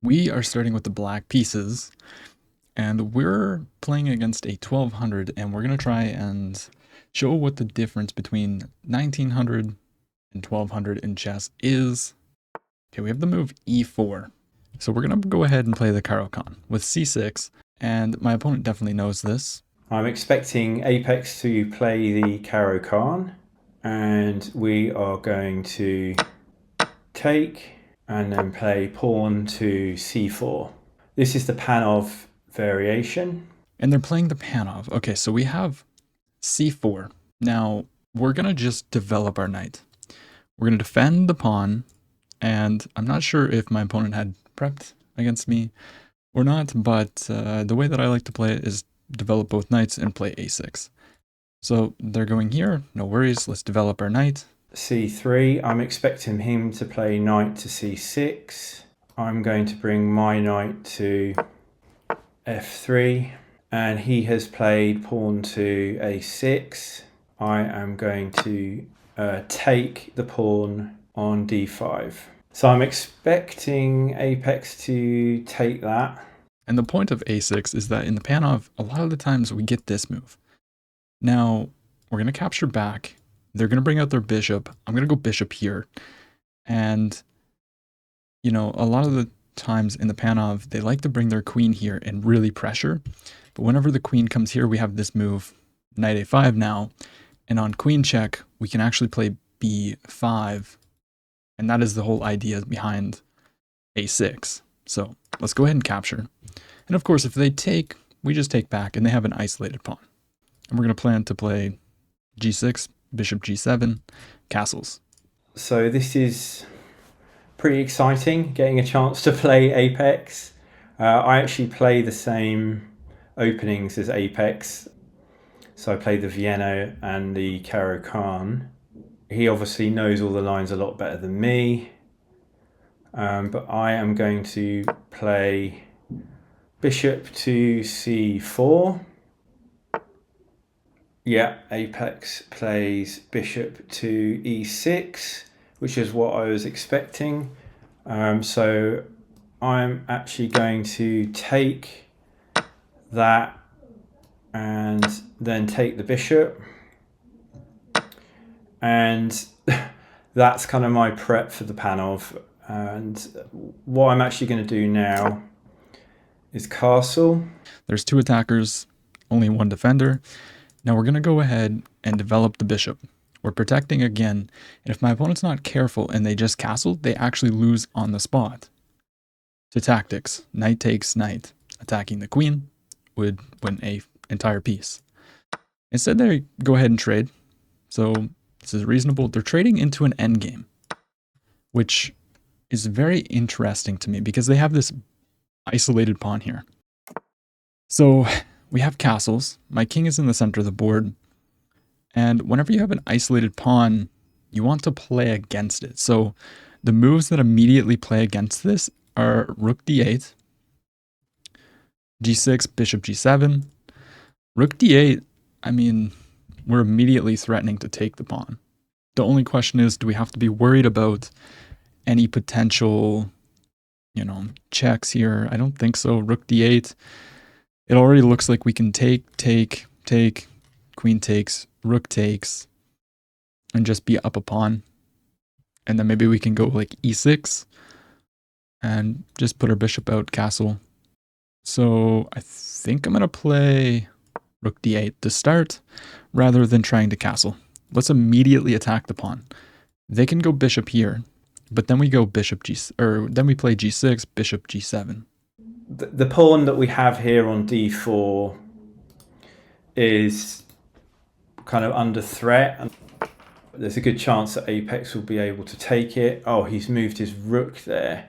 We are starting with the black pieces, and we're playing against a 1200, and we're going to try and show what the difference between 1900 and 1200 in chess is. Okay, we have the move e4. So we're going to go ahead and play the Caro-Kann with c6, and my opponent definitely knows this. I'm expecting Apex to play the Caro-Kann, and we are going to take and then play pawn to c4. This is the Panov variation. And they're playing the Panov. Okay, so we have c4. Now, we're going to just develop our knight. We're going to defend the pawn, and I'm not sure if my opponent had prepped against me or not, but the way that I like to play it is develop both knights and play a6. So they're going here, no worries, let's develop our knight. c3, I'm expecting him to play knight to c6. I'm going to bring my knight to f3, and he has played pawn to a6. I am going to take the pawn on d5. So I'm expecting Apex to take that. And the point of a6 is that in the Panov, a lot of the times we get this move. Now, we're going to capture back. They're going to bring out their bishop. I'm going to go bishop here. And, you know, a lot of the times in the Panov, they like to bring their queen here and really pressure. But whenever the queen comes here, we have this move, knight a5 now. And on queen check, we can actually play b5. And that is the whole idea behind a6. So let's go ahead and capture. And of course, if they take, we just take back and they have an isolated pawn. And we're going to plan to play g6, bishop g7, castles. So this is pretty exciting, getting a chance to play Apex. I actually play the same openings as Apex. So I play the Vienna and the Caro-Kann. He obviously knows all the lines a lot better than me. But I am going to play bishop to c4. Yeah, Apex plays bishop to e6, which is what I was expecting. So I'm actually going to take that and then take the bishop. And that's kind of my prep for the Panov. And what I'm actually going to do now is castle. There's two attackers, only one defender. Now we're going to go ahead and develop the bishop. We're protecting again, and if my opponent's not careful and they just castle, they actually lose on the spot. To tactics, knight takes knight. Attacking the queen would win a entire piece. Instead, they go ahead and trade. So this is reasonable. They're trading into an endgame, which is very interesting to me because they have this isolated pawn here. So we have castles. My king is in the center of the board. And whenever you have an isolated pawn, you want to play against it. So the moves that immediately play against this are rook d8, g6, bishop g7. Rook d8, I mean, we're immediately threatening to take the pawn. The only question is, do we have to be worried about any potential, checks here? I don't think so. Rook d8. It already looks like we can take, queen takes, rook takes, and just be up a pawn. And then maybe we can go like e6 and just put our bishop out, castle. So I think I'm going to play rook d8 to start rather than trying to castle. Let's immediately attack the pawn. They can go bishop here, but then we go bishop then we play g6, bishop g7. The pawn that we have here on d4 is kind of under threat. There's a good chance that Apex will be able to take it. Oh, he's moved his rook there.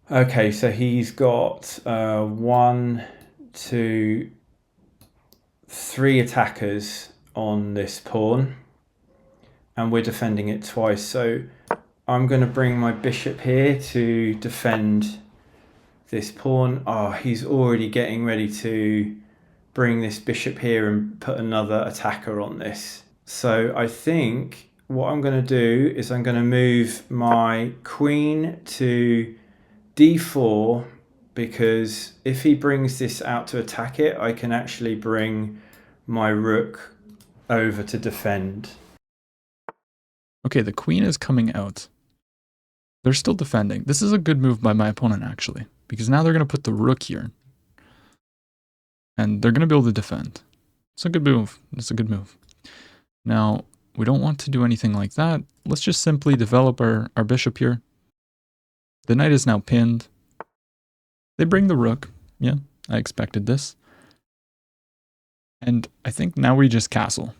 Okay, so he's got 1, 2, 3 attackers on this pawn, and we're defending it twice. So I'm going to bring my bishop here to defend this pawn. Oh, he's already getting ready to bring this bishop here and put another attacker on this. So I think what I'm going to do is I'm going to move my queen to d4, because if he brings this out to attack it, I can actually bring my rook over to defend. Okay, the queen is coming out. They're still defending. This is a good move by my opponent, actually, because now they're going to put the rook here. And they're going to be able to defend. It's a good move. It's a good move. Now, we don't want to do anything like that. Let's just simply develop our bishop here. The knight is now pinned. They bring the rook. Yeah, I expected this. And I think now we just castle.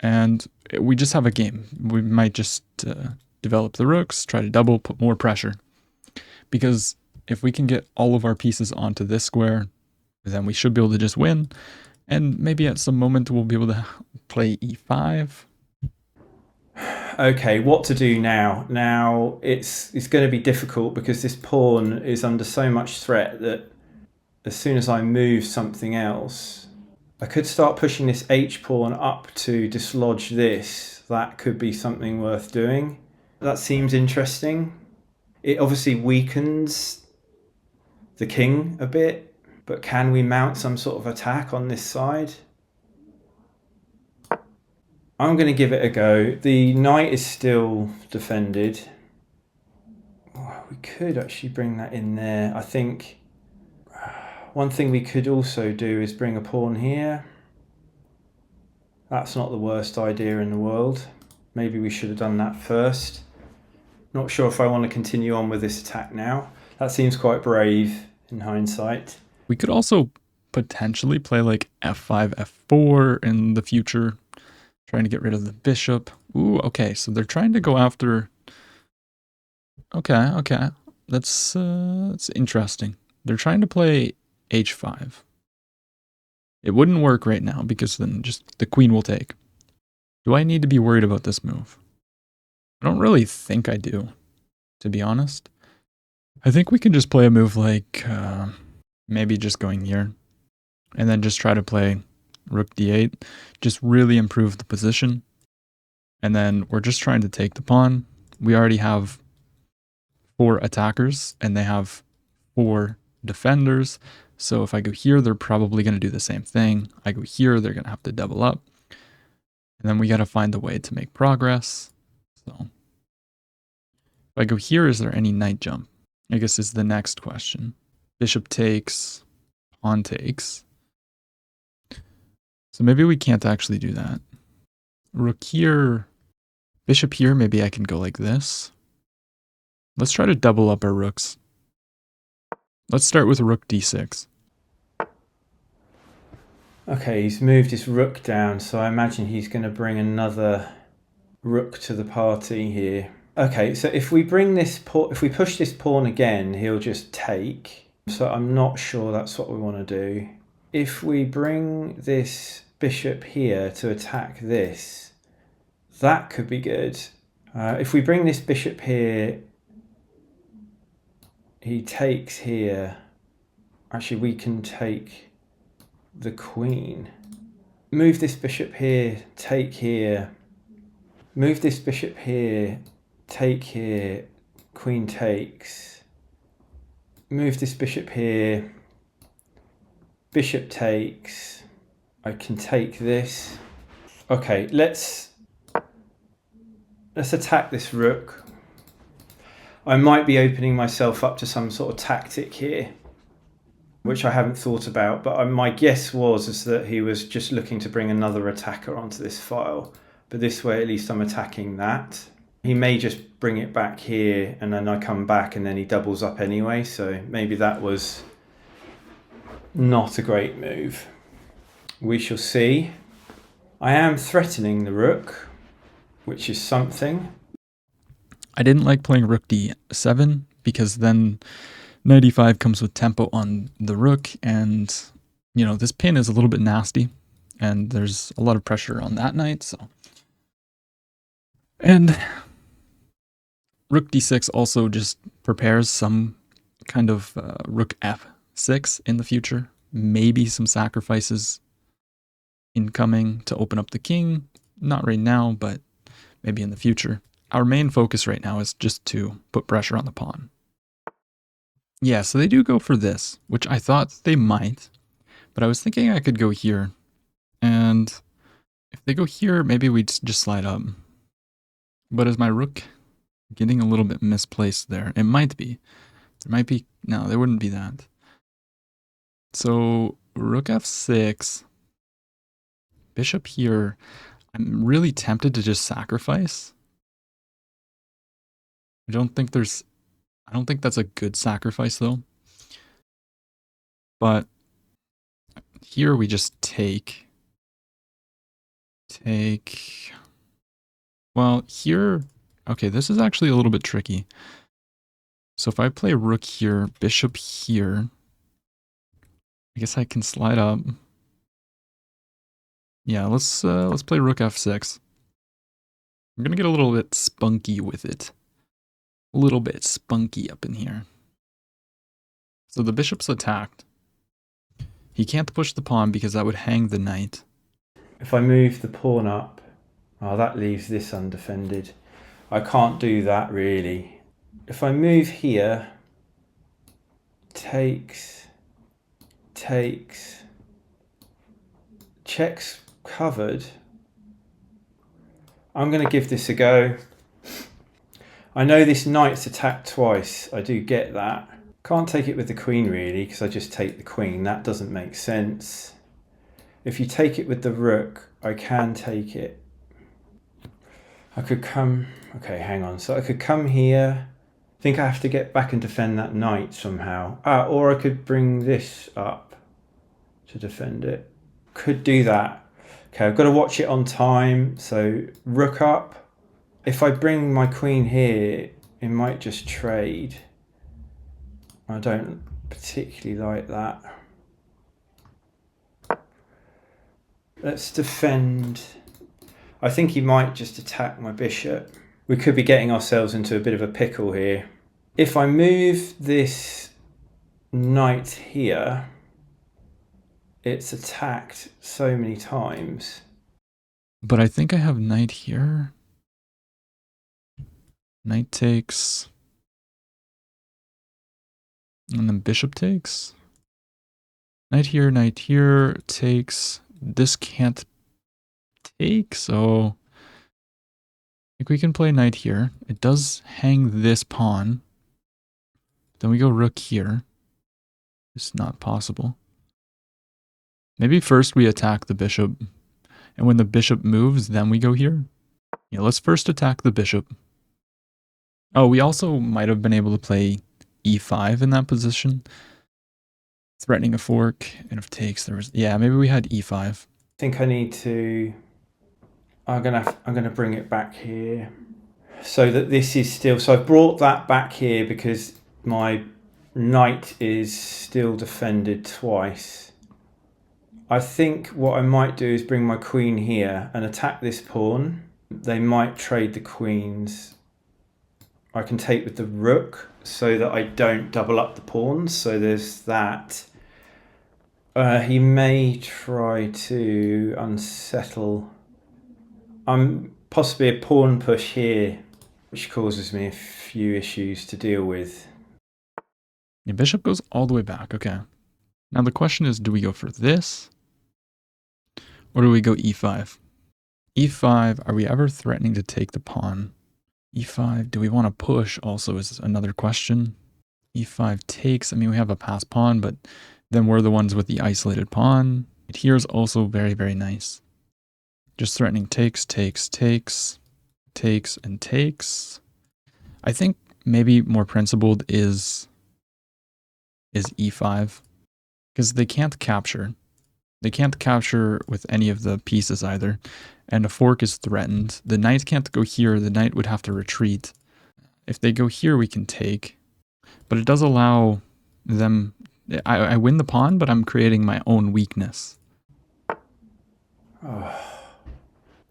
And we just have a game. We might just develop the rooks, try to double, put more pressure. Because if we can get all of our pieces onto this square, then we should be able to just win. And maybe at some moment we'll be able to play e5. Okay, what to do now? Now it's going to be difficult because this pawn is under so much threat that as soon as I move something else, I could start pushing this h pawn up to dislodge this. That could be something worth doing. That seems interesting. It obviously weakens the king a bit, but can we mount some sort of attack on this side? I'm going to give it a go. The knight is still defended. Oh, we could actually bring that in there. I think one thing we could also do is bring a pawn here. That's not the worst idea in the world. Maybe we should have done that first. Not sure if I want to continue on with this attack now. That seems quite brave in hindsight. We could also potentially play like f5, f4 in the future, trying to get rid of the bishop. Ooh, okay, so they're trying to go after... Okay. That's interesting. They're trying to play h5. It wouldn't work right now because then just the queen will take. Do I need to be worried about this move? I don't really think I do, to be honest. I think we can just play a move like maybe just going here and then just try to play rook d8, just really improve the position. And then we're just trying to take the pawn. We already have 4 attackers and they have 4 defenders. So if I go here, they're probably going to do the same thing. I go here, they're going to have to double up. And then we got to find a way to make progress. So if I go here, is there any knight jump? I guess is the next question. Bishop takes, pawn takes. So maybe we can't actually do that. Rook here, bishop here, maybe I can go like this. Let's try to double up our rooks. Let's start with rook d6. Okay, he's moved his rook down, so I imagine he's going to bring another rook to the party here. Okay, so if we bring this if we push this pawn again, he'll just take. So I'm not sure that's what we want to do. If we bring this bishop here to attack this, that could be good. If we bring this bishop here, he takes here. Actually, we can take the queen. Move this bishop here, take here. Move this bishop here, take here, queen takes. Move this bishop here, bishop takes. I can take this. Okay, let's attack this rook. I might be opening myself up to some sort of tactic here, which I haven't thought about, but my guess is that he was just looking to bring another attacker onto this file. But this way, at least I'm attacking that. He may just bring it back here, and then I come back, and then he doubles up anyway, so maybe that was not a great move. We shall see. I am threatening the rook, which is something. I didn't like playing rook d7 because then knight e5 comes with tempo on the rook, and you know, this pin is a little bit nasty and there's a lot of pressure on that knight. So, and rook d6 also just prepares some kind of rook f6 in the future, maybe some sacrifices incoming to open up the king. Not right now, but maybe in the future. our main focus right now is just to put pressure on the pawn. Yeah, so they do go for this, which I thought they might, but I was thinking I could go here, and if they go here, maybe we just slide up. But is my rook getting a little bit misplaced there? It might be. There might be, no, there wouldn't be that. So rook f6, bishop here. I'm really tempted to just sacrifice. I don't think that's a good sacrifice though. But here we just take. Well, here, okay, this is actually a little bit tricky. So if I play rook here, bishop here, I guess I can slide up. Yeah, let's play rook f6. I'm gonna get a little bit spunky with it. A little bit spunky up in here. So the bishop's attacked. He can't push the pawn because that would hang the knight. If I move the pawn up, oh, that leaves this undefended. I can't do that really. If I move here, takes, checks covered. I'm going to give this a go. I know this knight's attacked twice. I do get that. Can't take it with the queen really because I just take the queen. That doesn't make sense. If you take it with the rook, I can take it. I could come... Okay, hang on. So I could come here. I think I have to get back and defend that knight somehow. Or I could bring this up to defend it. Could do that. Okay, I've got to watch it on time. So rook up. If I bring my queen here, it might just trade. I don't particularly like that. Let's defend. I think he might just attack my bishop. We could be getting ourselves into a bit of a pickle here. If I move this knight here, it's attacked so many times. But I think I have knight here. Knight takes. And then bishop takes. Knight here takes. This can't take, so I think we can play knight here. It does hang this pawn. Then we go rook here. It's not possible. Maybe first we attack the bishop. And when the bishop moves, then we go here. Yeah, let's first attack the bishop. Oh, we also might have been able to play e5 in that position. Threatening a fork, and if takes, there was... Yeah, maybe we had e5. I think I need to... I'm gonna bring it back here. So that this is still... So I've brought that back here because my knight is still defended twice. I think what I might do is bring my queen here and attack this pawn. They might trade the queens. I can take with the rook so that I don't double up the pawns. So there's that. He may try to unsettle. Possibly a pawn push here, which causes me a few issues to deal with. Yeah, bishop goes all the way back. Okay. Now the question is, do we go for this? Or do we go e5? e5, are we ever threatening to take the pawn? e5, do we want to push also is another question. e5 takes, I mean, we have a pass pawn, but then we're the ones with the isolated pawn. Here is also very, very nice. Just threatening takes, and takes. I think maybe more principled is e5, because they can't capture. They can't capture with any of the pieces either, and a fork is threatened. The knight can't go here, the knight would have to retreat. If they go here, we can take, but it does allow them... I win the pawn, but I'm creating my own weakness. Oh.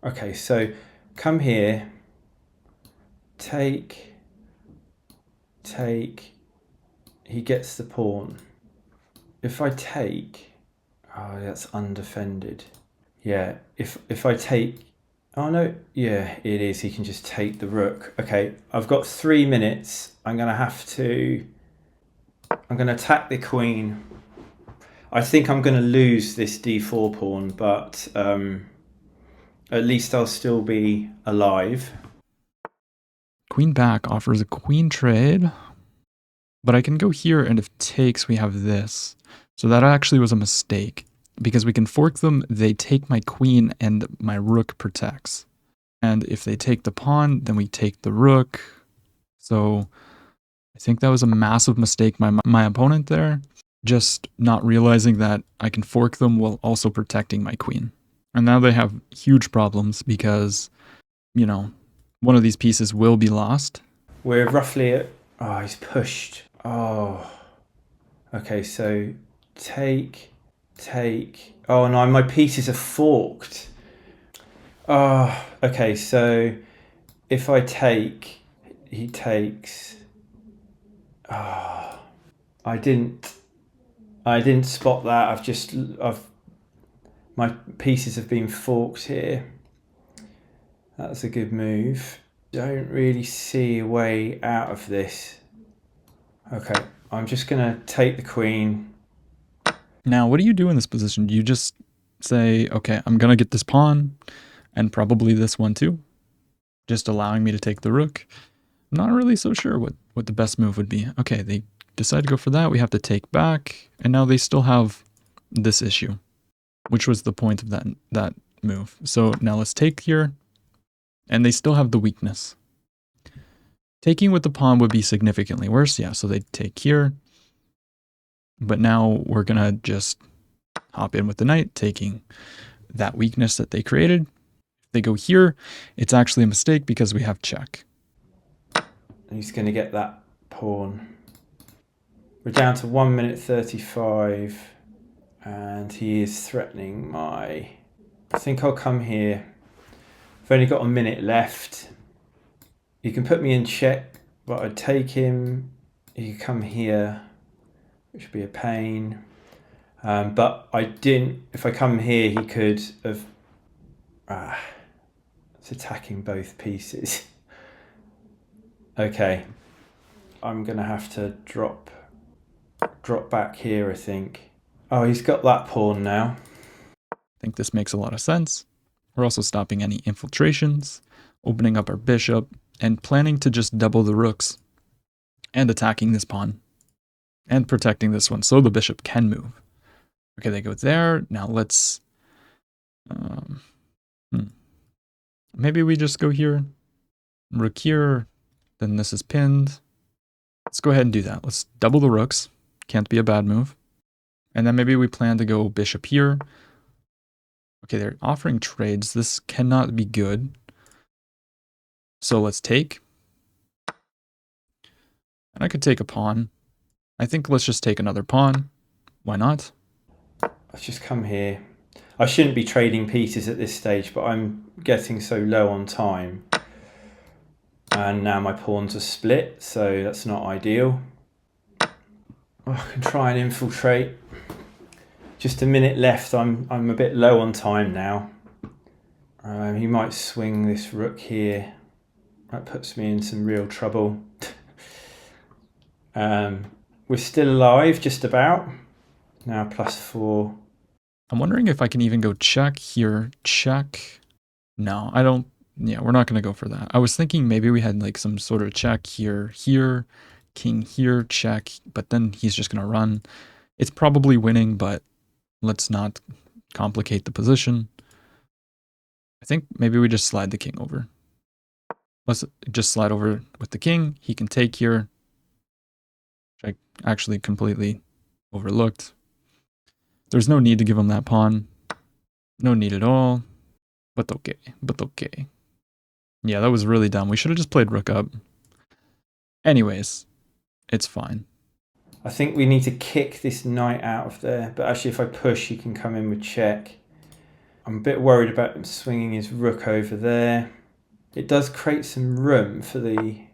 Okay, so come here, take, he gets the pawn. If I take, oh, that's undefended. Yeah, if I take, Oh no, yeah, it is. He can just take the rook. Okay, I've got 3 minutes. I'm going to attack the queen. I think I'm going to lose this d4 pawn, but at least I'll still be alive. Queen back offers a queen trade, but I can go here, and if takes, we have this. So that actually was a mistake, because we can fork them, they take my queen, and my rook protects. And if they take the pawn, then we take the rook. So I think that was a massive mistake by my opponent there, just not realizing that I can fork them while also protecting my queen. And now they have huge problems because, you know, one of these pieces will be lost. We're roughly at... Oh, he's pushed. Oh. Okay, so take. Oh no, my pieces are forked. Oh, okay, so if I take, he takes. Oh, I didn't spot that. My pieces have been forked here. That's a good move. Don't really see a way out of this. Okay, I'm just gonna take the queen. Now, what do you do in this position? Do you just say, okay, I'm going to get this pawn and probably this one too, just allowing me to take the rook? I'm not really so sure what the best move would be. Okay, they decide to go for that. We have to take back, and now they still have this issue, which was the point of that move. So now let's take here, and they still have the weakness. Taking with the pawn would be significantly worse. Yeah, so they take here. But now we're going to just hop in with the knight, taking that weakness that they created. If they go here, it's actually a mistake because we have check. He's going to get that pawn. We're down to 1 minute 35, and he is threatening my... I think I'll come here. I've only got a minute left. He can put me in check, but I'd take him. He could come here, which would be a pain. But I didn't... If I come here, he could have... it's attacking both pieces. Okay. I'm going to have to drop back here, I think. Oh, he's got that pawn now. I think this makes a lot of sense. We're also stopping any infiltrations, opening up our bishop, and planning to just double the rooks and attacking this pawn and protecting this one so the bishop can move. Okay, they go there. Now let's... maybe we just go here. Rook here. Then this is pinned. Let's go ahead and do that. Let's double the rooks. Can't be a bad move. And then maybe we plan to go bishop here. Okay, they're offering trades. This cannot be good. So let's take. And I could take a pawn. I think let's just take another pawn. Why not? Let's just come here. I shouldn't be trading pieces at this stage, but I'm getting so low on time. And now my pawns are split, so that's not ideal. Oh, I can try and infiltrate. Just a minute left. I'm a bit low on time now. He might swing this rook here. That puts me in some real trouble. We're still alive, just about. Now +4. I'm wondering if I can even go check here, check. No, I don't. Yeah, we're not going to go for that. I was thinking maybe we had like some sort of check here, king here, check, but then he's just going to run. It's probably winning, but let's not complicate the position. I think maybe we just slide the king over. Let's just slide over with the king. He can take here, which I actually completely overlooked. There's no need to give him that pawn. No need at all. But okay. Yeah, that was really dumb. We should have just played rook up. Anyways, it's fine. I think we need to kick this knight out of there. But actually, if I push, he can come in with check. I'm a bit worried about him swinging his rook over there. It does create some room for the...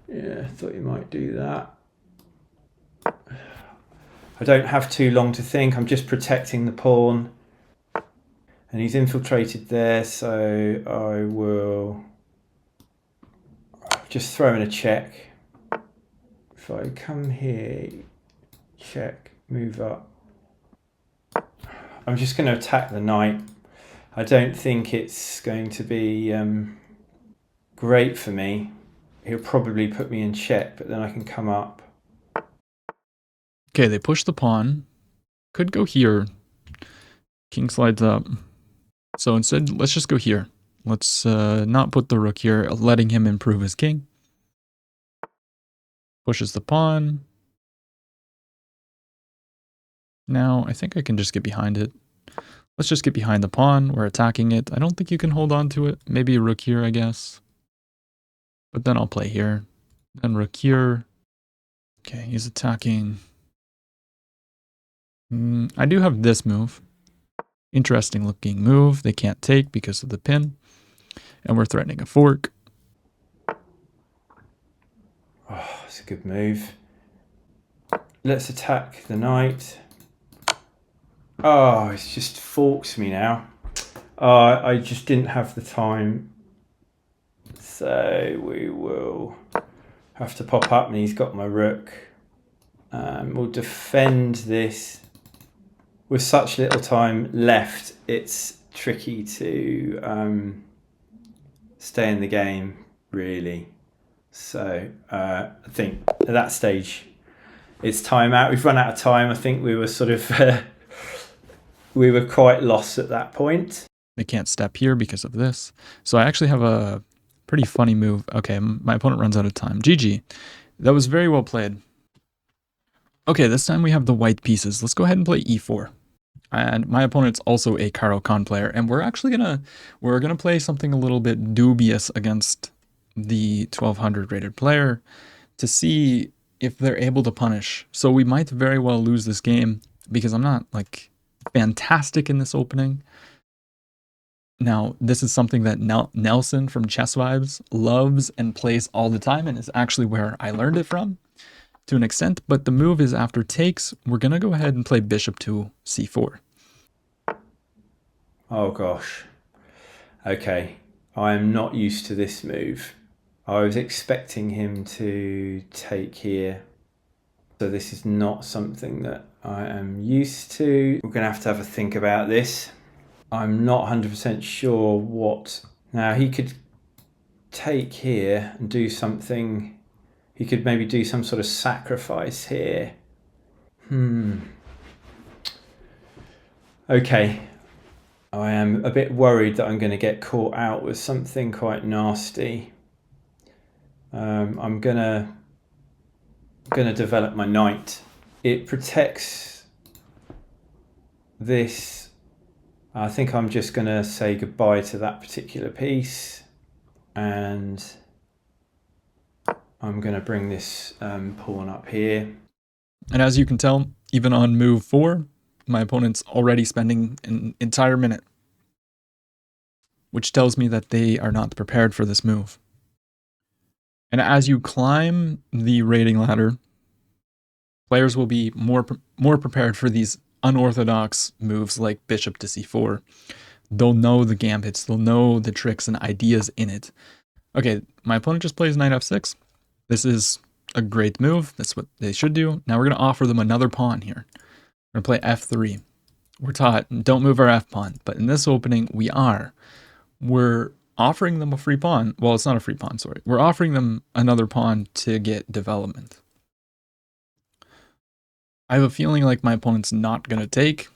Yeah, I thought he might do that. I don't have too long to think. I'm just protecting the pawn. And he's infiltrated there, so I will just throw in a check. If I come here, check, move up. I'm just going to attack the knight. I don't think it's going to be great for me. He'll probably put me in check, but then I can come up. Okay, they push the pawn. Could go here. King slides up. So instead, let's just go here. Let's not put the rook here, letting him improve his king. Pushes the pawn. Now, I think I can just get behind it. Let's just get behind the pawn. We're attacking it. I don't think you can hold on to it. Maybe a rook here, I guess. But then I'll play here. Then rook here. Okay, he's attacking. I do have this move. Interesting looking move. They can't take because of the pin. And we're threatening a fork. Oh, it's a good move. Let's attack the knight. Oh, it's just forks me now. I just didn't have the time. So we will have to pop up, and he's got my rook. We'll defend this. With such little time left, it's tricky to stay in the game, really. So I think at that stage, it's time out. We've run out of time. I think we were sort of we were quite lost at that point. They can't step here because of this. So I actually have a pretty funny move. Okay, my opponent runs out of time. GG. That was very well played. Okay, this time we have the white pieces. Let's go ahead and play e4. And my opponent's also a Caro-Kann player, and we're gonna play something a little bit dubious against the 1200 rated player to see if they're able to punish. So we might very well lose this game because I'm not like fantastic in this opening. Now, this is something that Nelson from Chess Vibes loves and plays all the time, and is actually where I learned it from to an extent. But the move is after takes, we're going to go ahead and play bishop to c4. Oh gosh. Okay, I am not used to this move. I was expecting him to take here. So this is not something that I am used to. We're going to have a think about this. I'm not 100% sure what... Now, he could take here and do something. He could maybe do some sort of sacrifice here. Okay. I am a bit worried that I'm going to get caught out with something quite nasty. I'm going to develop my knight. It protects this. I think I'm just going to say goodbye to that particular piece, and I'm going to bring this pawn up here. And as you can tell, even on move 4, my opponent's already spending an entire minute, which tells me that they are not prepared for this move. And as you climb the rating ladder, players will be more prepared for these unorthodox moves like bishop to c4. They'll know the gambits, they'll know the tricks and ideas in it. Okay, my opponent just plays knight f6. This is a great move. That's what they should do. Now we're going to offer them another pawn here. We're going to play f3. We're taught, don't move our f pawn. But in this opening, we're offering them a free pawn. Well, it's not a free pawn, sorry. We're offering them another pawn to get development. I have a feeling like my opponent's not going to take.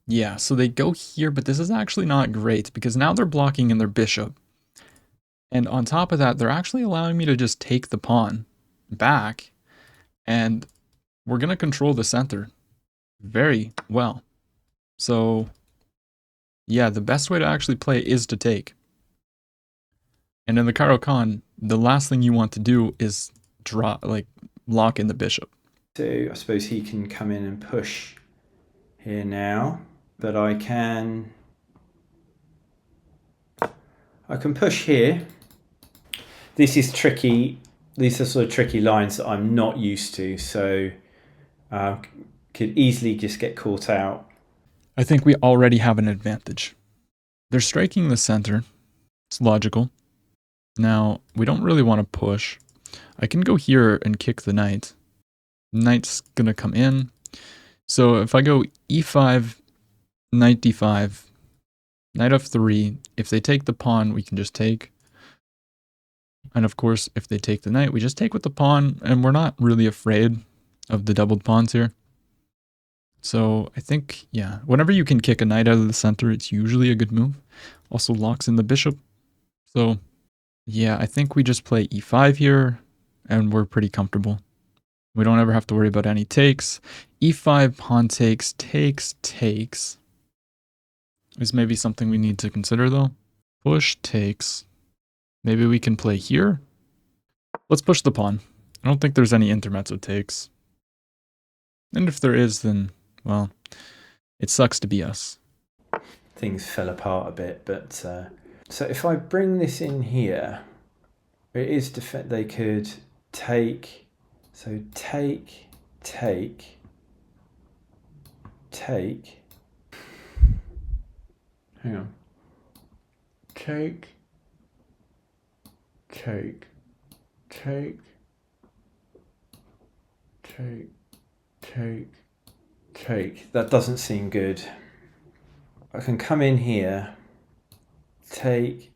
Yeah, so they go here, but this is actually not great because now they're blocking in their bishop. And on top of that, they're actually allowing me to just take the pawn back, and we're going to control the center very well. So yeah, the best way to actually play is to take. And in the Caro-Kann, the last thing you want to do is lock in the bishop. So I suppose he can come in and push here now, but I can push here. This is tricky. These are sort of tricky lines that I'm not used to, so could easily just get caught out. I think we already have an advantage. They're striking the center. It's logical. Now, we don't really want to push. I can go here and kick the knight. Knight's gonna come in. So if I go e5, knight d5, knight f3, if they take the pawn, we can just take. And of course, if they take the knight, we just take with the pawn, and we're not really afraid of the doubled pawns here. So I think, yeah, whenever you can kick a knight out of the center, it's usually a good move. Also locks in the bishop. So yeah, I think we just play e5 here, and we're pretty comfortable. We don't ever have to worry about any takes. e5, pawn takes, takes. Is maybe something we need to consider though. Push takes. Maybe we can play here. Let's push the pawn. I don't think there's any intermezzo takes. And if there is, then, well, it sucks to be us. Things fell apart a bit, but so if I bring this in here, it is they could take. So take. Hang on. Take. That doesn't seem good. I can come in here. Take.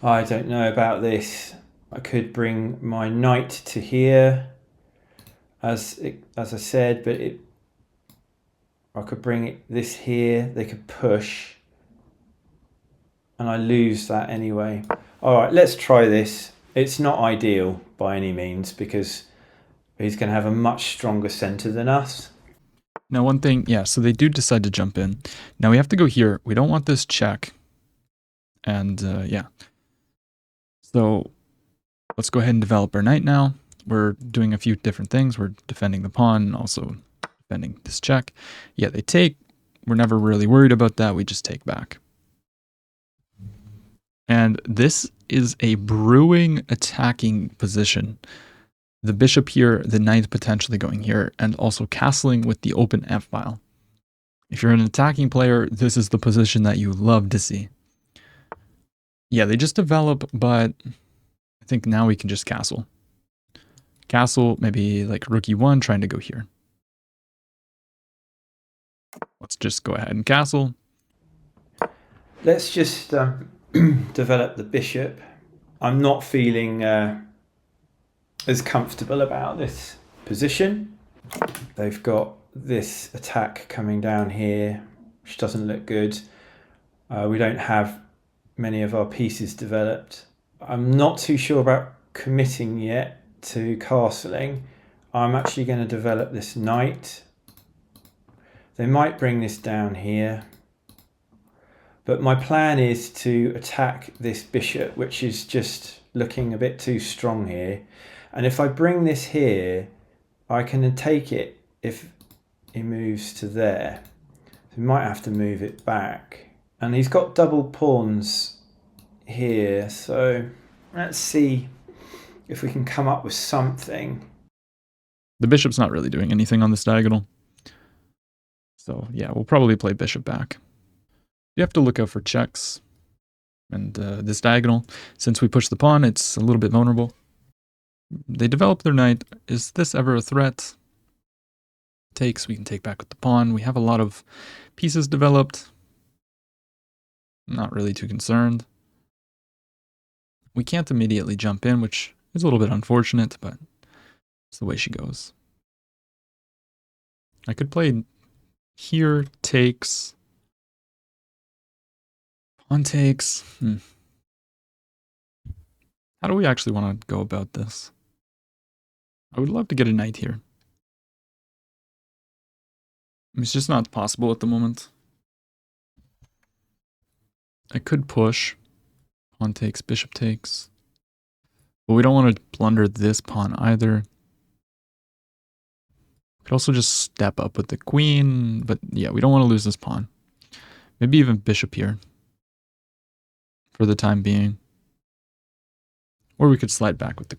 I don't know about this. I could bring my knight to here, as I said, but I could bring this here. They could push, and I lose that anyway. All right, let's try this. It's not ideal by any means because he's going to have a much stronger center than us. Now one thing, yeah, so they do decide to jump in. Now we have to go here. We don't want this check. And yeah. So let's go ahead and develop our knight now. We're doing a few different things. We're defending the pawn, also defending this check. Yeah, they take. We're never really worried about that. We just take back. And this is a brewing attacking position. The bishop here, the knight potentially going here, and also castling with the open f-file. If you're an attacking player, this is the position that you love to see. Yeah, they just develop, but I think now we can just castle. Castle, maybe like rook e1, trying to go here. Let's just go ahead and castle. Let's just develop the bishop. I'm not feeling as comfortable about this position. They've got this attack coming down here, which doesn't look good. We don't have many of our pieces developed. I'm not too sure about committing yet to castling. I'm actually going to develop this knight. They might bring this down here. But my plan is to attack this bishop, which is just looking a bit too strong here. And if I bring this here, I can take it if he moves to there. So we might have to move it back. And he's got double pawns here. So let's see if we can come up with something. The bishop's not really doing anything on this diagonal. So yeah, we'll probably play bishop back. You have to look out for checks. And this diagonal, since we push the pawn, it's a little bit vulnerable. They develop their knight. Is this ever a threat? Takes, we can take back with the pawn. We have a lot of pieces developed. Not really too concerned. We can't immediately jump in, which is a little bit unfortunate, but it's the way she goes. I could play here, takes. Pawn takes. How do we actually want to go about this? I would love to get a knight here. It's just not possible at the moment. I could push. Pawn takes, bishop takes. But we don't want to blunder this pawn either. We could also just step up with the queen. But yeah, we don't want to lose this pawn. Maybe even bishop here. For the time being. Or we could slide back with the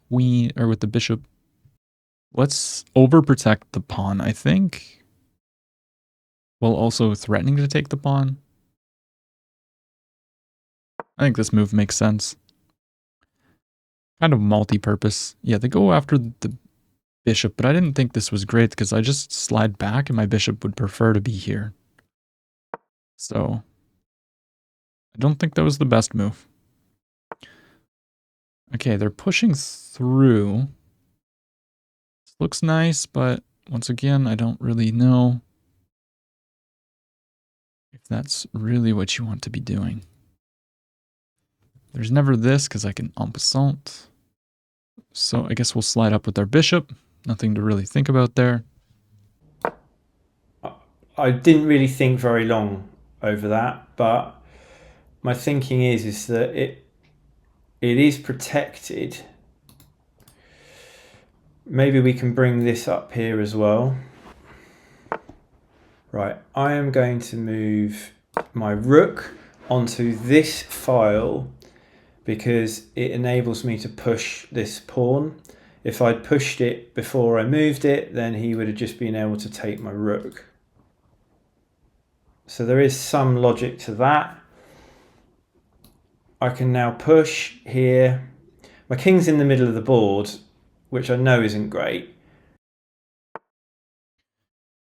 queen, or with the bishop. Let's overprotect the pawn, I think. while also threatening to take the pawn. I think this move makes sense. Kind of multi-purpose. Yeah, they go after the bishop, but I didn't think this was great because I just slide back and my bishop would prefer to be here. So I don't think that was the best move. Okay, they're pushing through. This looks nice, but once again, I don't really know if that's really what you want to be doing. There's never this because I can en passant. So I guess we'll slide up with our bishop. Nothing to really think about there. I didn't really think very long over that, but my thinking is that it is protected. Maybe we can bring this up here as well. Right, I am going to move my rook onto this file because it enables me to push this pawn. If I'd pushed it before I moved it, then he would have just been able to take my rook. So there is some logic to that. I can now push here. My king's in the middle of the board, which I know isn't great.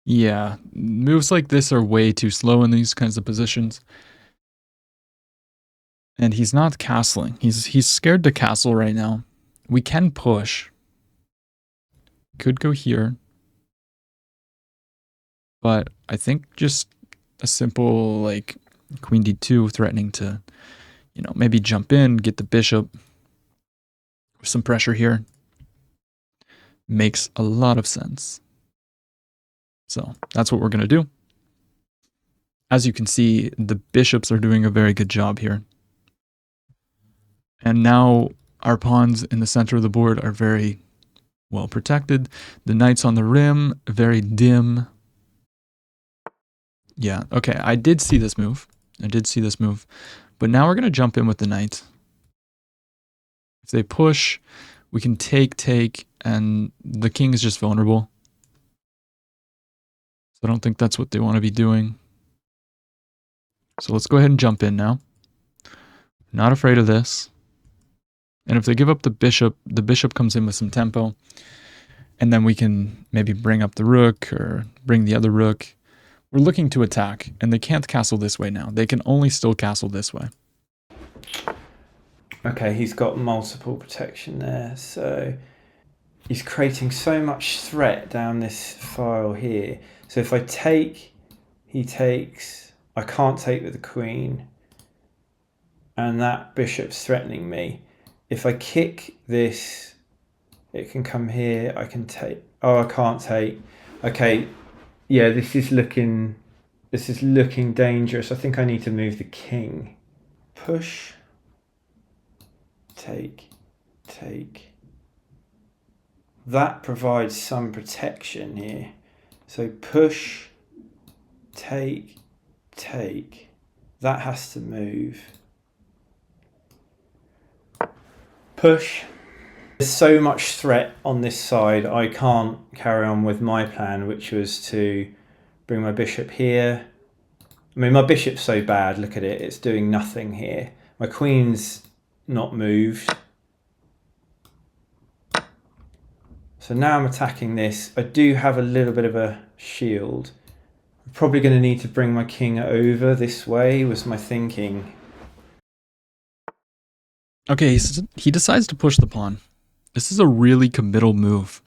Yeah, moves like this are way too slow in these kinds of positions. And he's not castling. He's scared to castle right now. We can push. Could go here. But I think just a simple like queen d2 threatening to, you know, maybe jump in, get the bishop with some pressure here makes a lot of sense. So that's what we're going to do. As you can see, the bishops are doing a very good job here. And now our pawns in the center of the board are very well protected. The knights on the rim, very dim. Yeah, okay, I did see this move. But now we're going to jump in with the knight. If they push, we can take, and the king is just vulnerable. So I don't think that's what they want to be doing. So let's go ahead and jump in now. Not afraid of this. And if they give up the bishop comes in with some tempo. And then we can maybe bring up the rook or bring the other rook. We're looking to attack, and they can't castle this way now. They can only still castle this way. Okay, he's got multiple protection there, so he's creating so much threat down this file here. So if I take, he takes, I can't take with the queen, and that bishop's threatening me. If I kick this, it can come here, I can take, oh, I can't take. Okay, yeah, this is looking dangerous. I think I need to move the king. Push, take. That provides some protection here. So push, take. That has to move. Push. There's so much threat on this side, I can't carry on with my plan, which was to bring my bishop here. I mean, my bishop's so bad, look at it, it's doing nothing here. My queen's not moved. So now I'm attacking this. I do have a little bit of a shield. I'm probably going to need to bring my king over this way, was my thinking. Okay, he decides to push the pawn. This is a really committal move.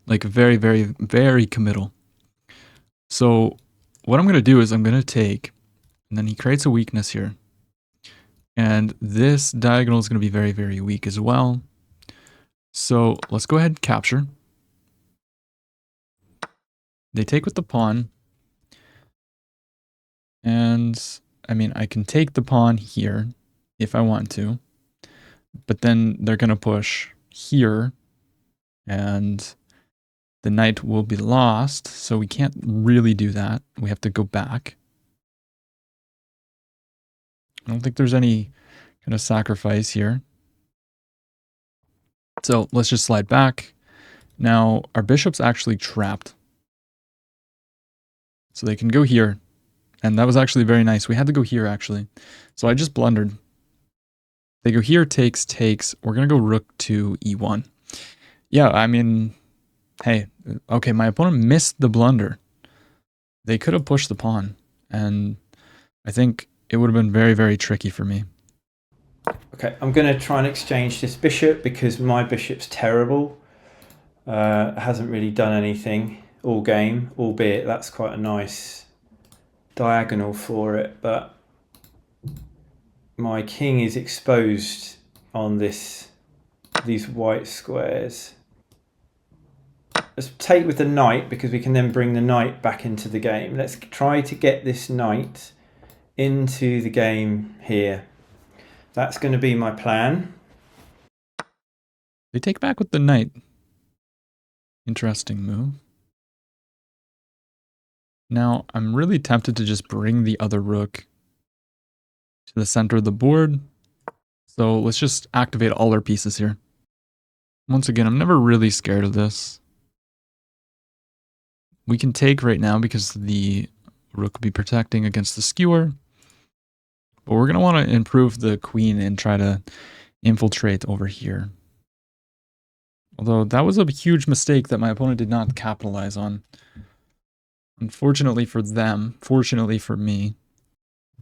Like very, very, very committal. So what I'm going to do is I'm going to take, and then he creates a weakness here. And this diagonal is going to be very, very weak as well. So let's go ahead and capture. They take with the pawn. And I mean, I can take the pawn here if I want to. But then they're going to push here. And the knight will be lost. So we can't really do that. We have to go back. I don't think there's any kind of sacrifice here. So let's just slide back. Now, our bishop's actually trapped. So they can go here. And that was actually very nice. We had to go here, actually. So I just blundered. They go here, takes. We're going to go rook to e1. Yeah, I mean, hey, okay, my opponent missed the blunder. They could have pushed the pawn. And I think it would have been very, very tricky for me. Okay, I'm going to try and exchange this bishop because my bishop's terrible. Hasn't really done anything all game, albeit that's quite a nice diagonal for it, but my king is exposed on these white squares. Let's take with the knight because we can then bring the knight back into the game. Let's try to get this knight into the game here. That's going to be my plan. They take back with the knight. Interesting move. Now, I'm really tempted to just bring the other rook to the center of the board. So let's just activate all our pieces here. Once again, I'm never really scared of this. We can take right now because the rook will be protecting against the skewer. But we're going to want to improve the queen and try to infiltrate over here. Although that was a huge mistake that my opponent did not capitalize on. Unfortunately for them, fortunately for me.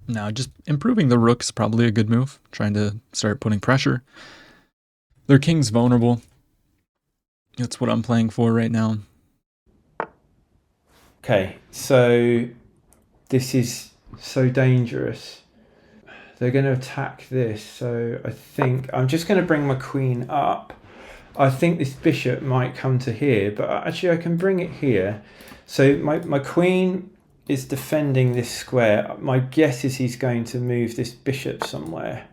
Now, just improving the rook is probably a good move. Trying to start putting pressure. Their king's vulnerable. That's what I'm playing for right now. Okay, so this is so dangerous. They're going to attack this, so I think I'm just going to bring my queen up. I think this bishop might come to here, but actually I can bring it here. So my queen is defending this square. My guess is he's going to move this bishop somewhere.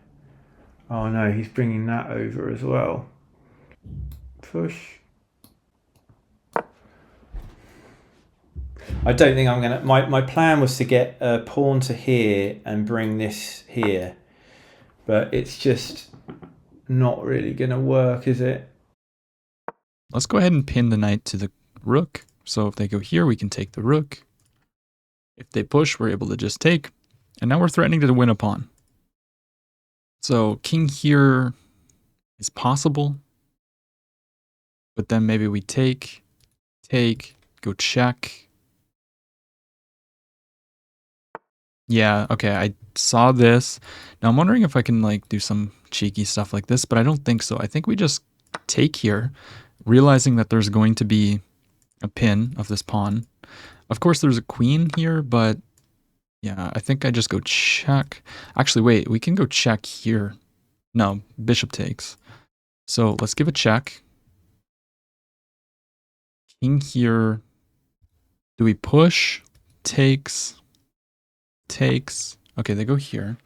Oh no, he's bringing that over as well. Push. I don't think I'm going to... My plan was to get a pawn to here and bring this here. But it's just not really going to work, is it? Let's go ahead and pin the knight to the rook. So if they go here, we can take the rook. If they push, we're able to just take. And now we're threatening to win a pawn. So king here is possible. But then maybe we take, go check. Yeah, okay, I saw this. Now I'm wondering if I can like do some cheeky stuff like this, but I don't think so. I think we just take here, realizing that there's going to be a pin of this pawn. Of course, there's a queen here, but yeah, I think I just go check. Actually, wait, we can go check here. No, bishop takes. So let's give a check. King here. Do we push? Takes. Okay, they go here.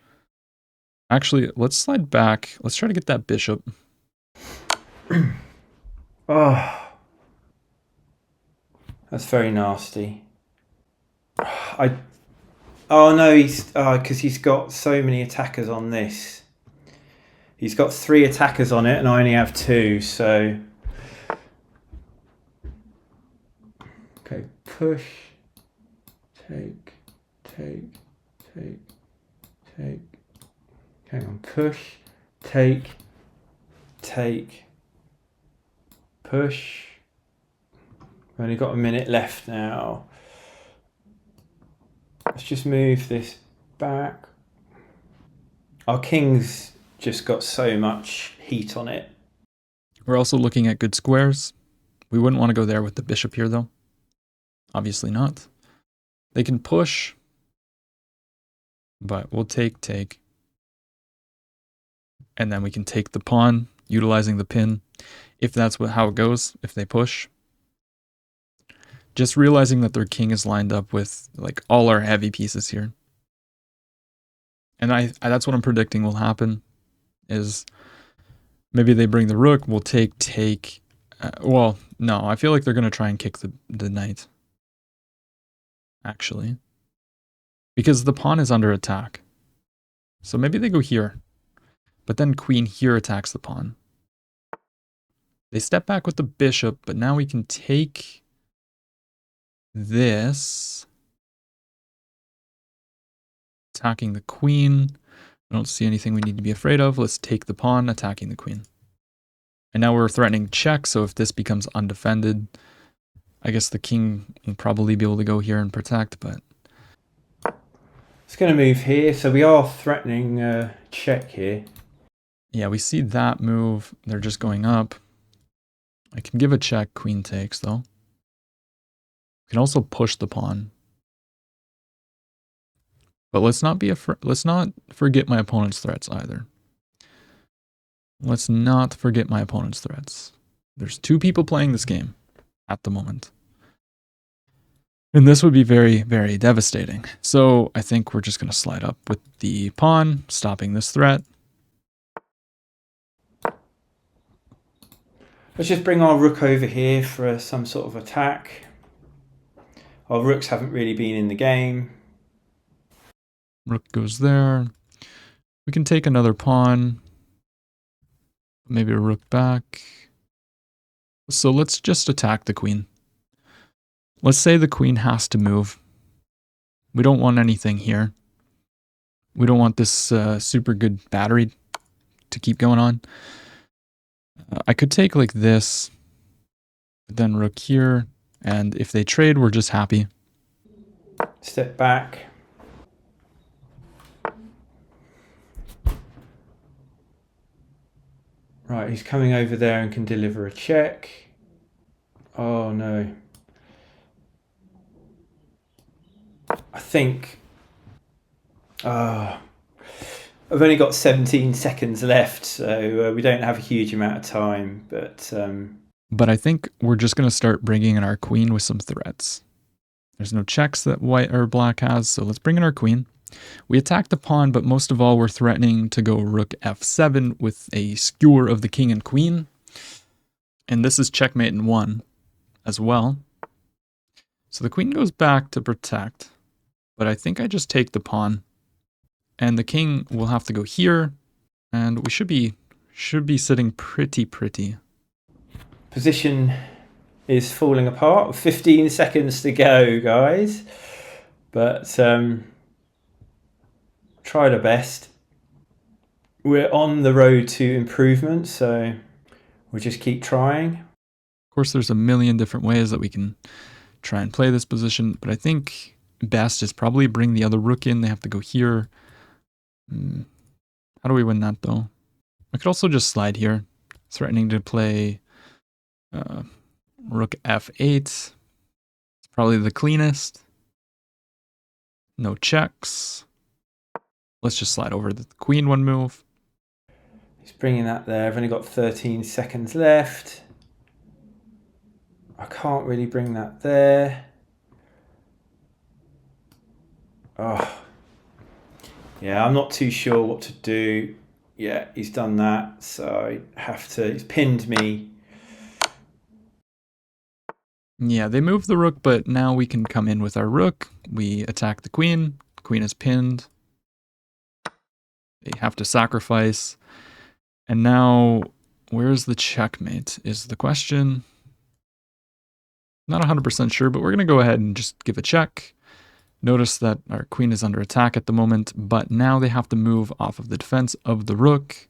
Actually, let's slide back. Let's try to get that bishop. Oh, that's very nasty. Oh no, because he's got so many attackers on this. He's got 3 attackers on it, and I only have 2. So, okay, push, take. Hang on, push, take, push. We've only got a minute left now. Let's just move this back. Our king's just got so much heat on it. We're also looking at good squares. We wouldn't want to go there with the bishop here, though. Obviously not. They can push, but we'll take. And then we can take the pawn, utilizing the pin, if that's how it goes, if they push. Just realizing that their king is lined up with like all our heavy pieces here. And that's what I'm predicting will happen, is maybe they bring the rook, we'll take. Well, no, I feel like they're going to try and kick the knight, actually. Because the pawn is under attack. So maybe they go here. But then queen here attacks the pawn. They step back with the bishop, but now we can take this. attacking the queen. I don't see anything we need to be afraid of. Let's take the pawn, attacking the queen. And now we're threatening check, so if this becomes undefended, I guess the king will probably be able to go here and protect, but... It's going to move here, so we are threatening check here. Yeah, we see that move. They're just going up. I can give a check, queen takes, though. We can also push the pawn. But let's not forget my opponent's threats either. Let's not forget my opponent's threats. There's 2 people playing this game at the moment. And this would be very, very devastating. So I think we're just going to slide up with the pawn, stopping this threat. Let's just bring our rook over here for some sort of attack. Our rooks haven't really been in the game. Rook goes there. We can take another pawn. Maybe a rook back. So let's just attack the queen. Let's say the queen has to move. We don't want anything here. We don't want this super good battery to keep going on. I could take like this, then rook here, and if they trade, we're just happy. Step back. Right, he's coming over there and can deliver a check. Oh no. I think... I've only got 17 seconds left, so we don't have a huge amount of time, But I think we're just going to start bringing in our queen with some threats. There's no checks that white or black has, so let's bring in our queen. We attack the pawn, but most of all, we're threatening to go rook f7 with a skewer of the king and queen. And this is checkmate in 1 as well. So the queen goes back to protect, but I think I just take the pawn. And the king will have to go here, and we should be sitting pretty. Position is falling apart. 15 seconds to go, guys. But tried our best. We're on the road to improvement, so we'll just keep trying. Of course, there's a million different ways that we can try and play this position, but I think best is probably bring the other rook in. They have to go here. How do we win that, though? I could also just slide here, threatening to play rook f8. It's probably the cleanest. No checks. Let's just slide over the queen 1 move. He's bringing that there. I've only got 13 seconds left. I can't really bring that there. Oh. Yeah, I'm not too sure what to do. Yeah, he's done that, so I have to... He's pinned me. Yeah, they move the rook, but now we can come in with our rook. We attack the queen. Queen is pinned. They have to sacrifice. And now, where's the checkmate is the question. Not 100% sure, but we're going to go ahead and just give a check. Notice that our queen is under attack at the moment, but now they have to move off of the defense of the rook.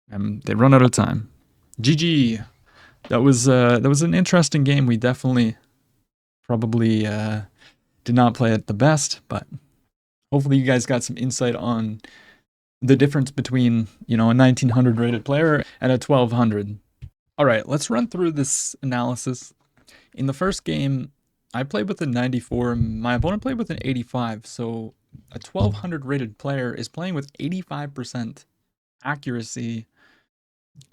And they run out of time. GG. That was an interesting game. We definitely probably did not play it the best, but hopefully you guys got some insight on the difference between, a 1900 rated player and a 1200. All right, let's run through this analysis. In the first game, I played with a 94, my opponent played with an 85, so a 1200 rated player is playing with 85% accuracy.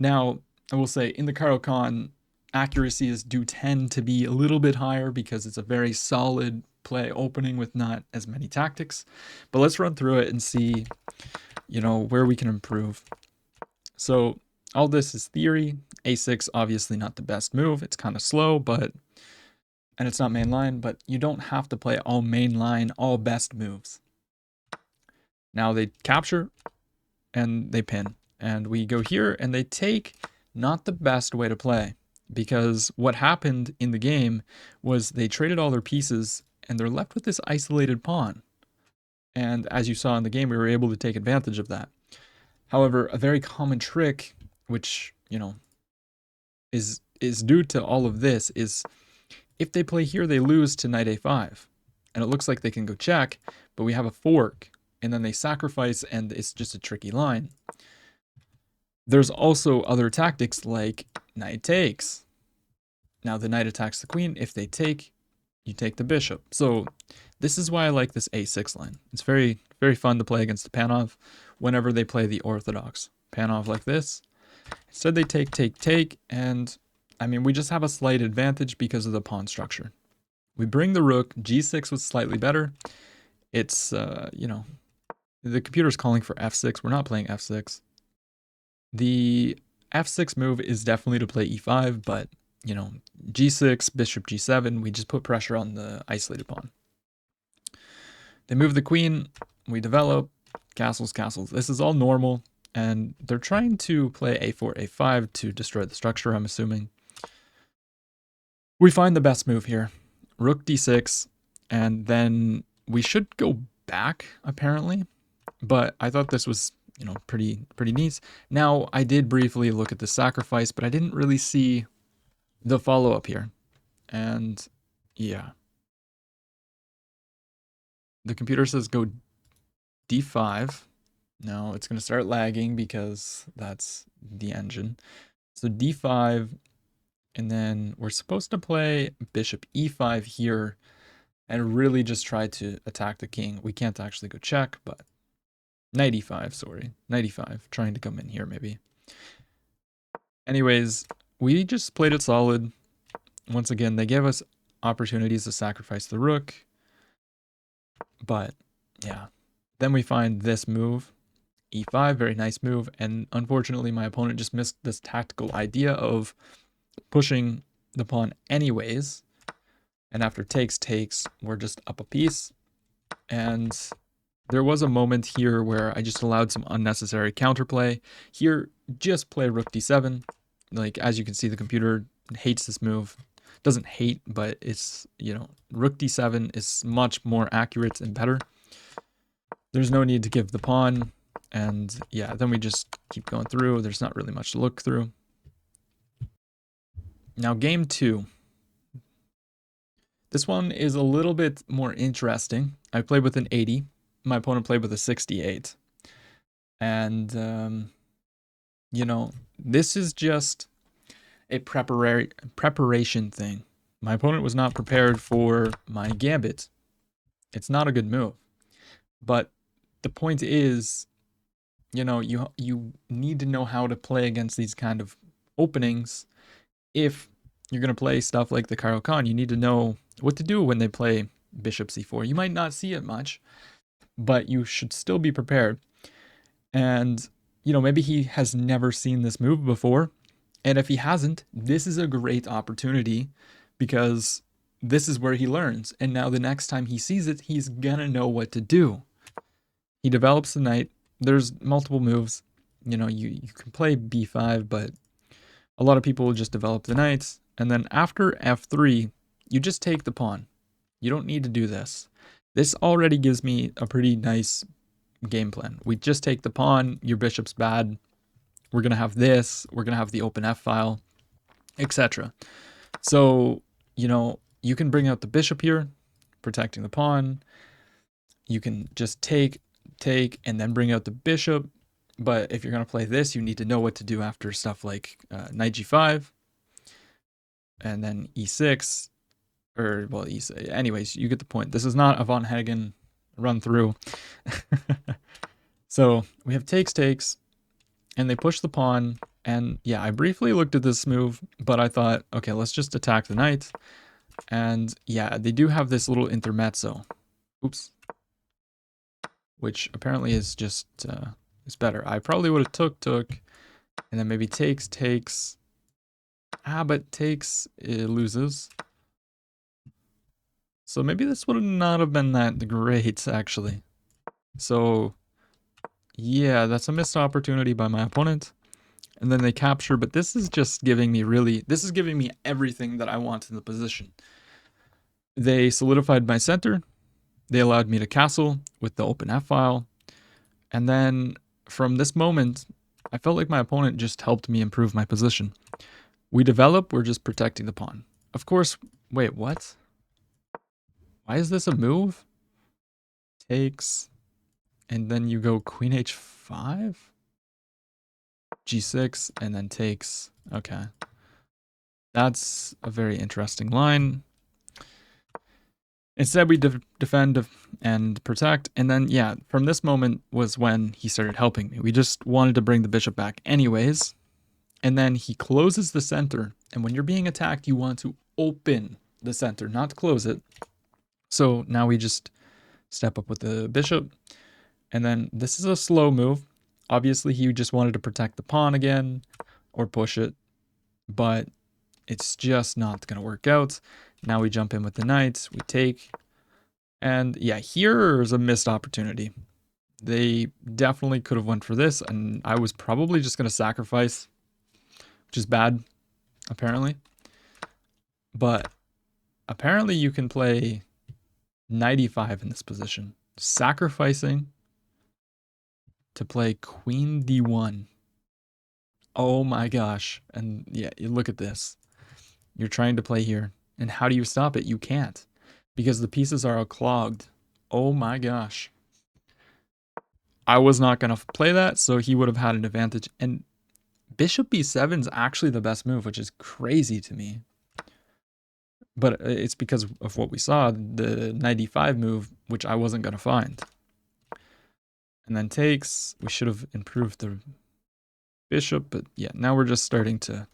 Now, I will say, in the Caro-Kann, accuracies do tend to be a little bit higher because it's a very solid play opening with not as many tactics. But let's run through it and see, where we can improve. So all this is theory. A6, obviously not the best move. It's kind of slow, and it's not main line, but you don't have to play all main line, all best moves. Now they capture and they pin. And we go here and they take not the best way to play, because what happened in the game was they traded all their pieces and they're left with this isolated pawn. And as you saw in the game, we were able to take advantage of that. However, a very common trick, which, is due to all of this, is if they play here, they lose to knight a5. And it looks like they can go check, but we have a fork, and then they sacrifice, and it's just a tricky line. There's also other tactics like knight takes. Now the knight attacks the queen. If they take, you take the bishop. So this is why I like this a6 line. It's very, very fun to play against the Panov whenever they play the orthodox Panov like this. Instead they take, and I mean, we just have a slight advantage because of the pawn structure. We bring the rook. G6 was slightly better. It's, the computer's calling for f6. We're not playing f6. The f6 move is definitely to play e5, but, g6, bishop g7, we just put pressure on the isolated pawn. They move the queen, we develop, castles. This is all normal, and they're trying to play a4, a5 to destroy the structure, I'm assuming. We find the best move here. Rook d6, and then we should go back, apparently. But I thought this was, pretty neat. Now, I did briefly look at the sacrifice, but I didn't really see the follow-up here. And, yeah. The computer says go d5. Now, it's going to start lagging because that's the engine. So d5, and then we're supposed to play bishop e5 here and really just try to attack the king. We can't actually go check, but knight e5, sorry. Knight e5, trying to come in here maybe. Anyways, we just played it solid. Once again, they gave us opportunities to sacrifice the rook. But, yeah. Then we find this move, e5, very nice move. And unfortunately, my opponent just missed this tactical idea of pushing the pawn anyways. And after takes, we're just up a piece. And there was a moment here where I just allowed some unnecessary counterplay. Here, just play rook d7. Like, as you can see, the computer hates this move. Doesn't hate, but it's, rook d7 is much more accurate and better. There's no need to give the pawn. And yeah, then we just keep going through. There's not really much to look through. Now, game 2. This one is a little bit more interesting. I played with an 80. My opponent played with a 68. And, this is just a preparation thing. My opponent was not prepared for my gambit. It's not a good move. But the point is, you need to know how to play against these kind of openings. If you're going to play stuff like the Karo Khan, you need to know what to do when they play bishop c4. You might not see it much, but you should still be prepared. And, maybe he has never seen this move before. And if he hasn't, this is a great opportunity because this is where he learns. And now the next time he sees it, he's going to know what to do. He develops the knight. There's multiple moves. You can play b5, but a lot of people will just develop the knights. And then after f3, you just take the pawn. You don't need to do this. This already gives me a pretty nice game plan. We just take the pawn. Your bishop's bad. We're going to have this. We're going to have the open f file, etc. So, you can bring out the bishop here, protecting the pawn. You can just take, and then bring out the bishop. But if you're going to play this, you need to know what to do after stuff like knight g5, and then e6, e6. Anyways, you get the point. This is not a Von Hagen run through. So we have takes, and they push the pawn. And yeah, I briefly looked at this move, but I thought, okay, let's just attack the knight. And yeah, they do have this little intermezzo. Oops. Which apparently is just, is better. I probably would have took, and then maybe takes. But takes, it loses. So maybe this would not have been that great, actually. So yeah, that's a missed opportunity by my opponent. And then they capture, but this is just giving me this is giving me everything that I want in the position. They solidified my center. They allowed me to castle with the open F file. And then from this moment, I felt like my opponent just helped me improve my position. We develop, we're just protecting the pawn. Of course, wait, what? Why is this a move? Takes, and then you go queen h5? G6, and then takes. Okay. That's a very interesting line. Instead, we defend and protect. And then, yeah, from this moment was when he started helping me. We just wanted to bring the bishop back anyways. And then he closes the center. And when you're being attacked, you want to open the center, not close it. So now we just step up with the bishop. And then this is a slow move. Obviously, he just wanted to protect the pawn again or push it. But it's just not going to work out. Now we jump in with the knight. We take. And yeah, here's a missed opportunity. They definitely could have went for this. And I was probably just going to sacrifice, which is bad, apparently. But apparently you can play knight e5 in this position. Sacrificing to play queen d1. Oh my gosh. And yeah, you look at this. You're trying to play here. And how do you stop it? You can't. Because the pieces are all clogged. Oh my gosh. I was not going to play that, so he would have had an advantage. And bishop b7 is actually the best move, which is crazy to me. But it's because of what we saw, the knight e5 move, which I wasn't going to find. And then takes. We should have improved the bishop, but yeah, now we're just starting to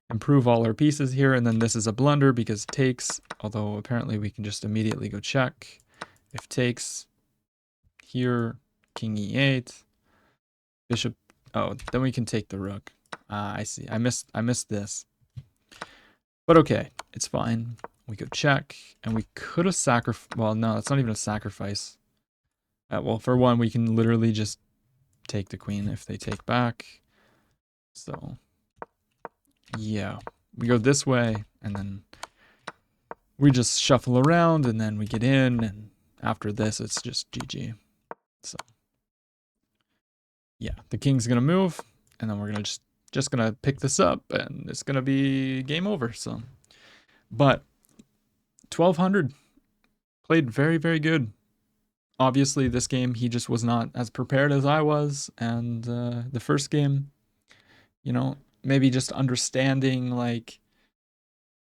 improve all our pieces here. And then this is a blunder because takes, although apparently we can just immediately go check. If takes here, king e8, bishop. Oh, then we can take the rook. I see. I missed this. But okay, it's fine. We go check, and we could have sacrificed. Well, no, that's not even a sacrifice. Well, for one, we can literally just take the queen if they take back. So yeah, we go this way, and then we just shuffle around, and then we get in, and after this, it's just GG. So yeah, the king's gonna move, and then we're gonna just gonna pick this up, and it's gonna be game over. So, but 1200 played very, very good. Obviously, this game he just was not as prepared as I was, and the first game, you know, maybe just understanding like,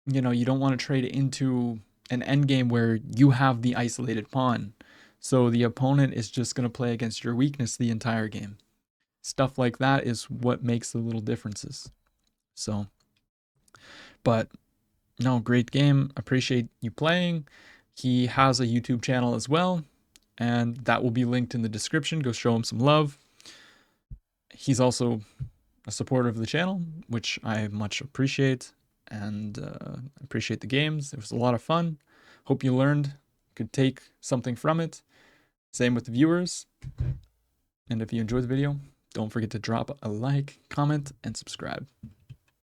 you know, you don't want to trade into an endgame where you have the isolated pawn. So the opponent is just going to play against your weakness the entire game. Stuff like that is what makes the little differences. So, but no, great game. Appreciate you playing. He has a YouTube channel as well, and that will be linked in the description. Go show him some love. He's also a supporter of the channel, which I much appreciate, and appreciate the games. It was a lot of fun. Hope you learned, could take something from it. Same with the viewers. And if you enjoyed the video, don't forget to drop a like, comment, and subscribe.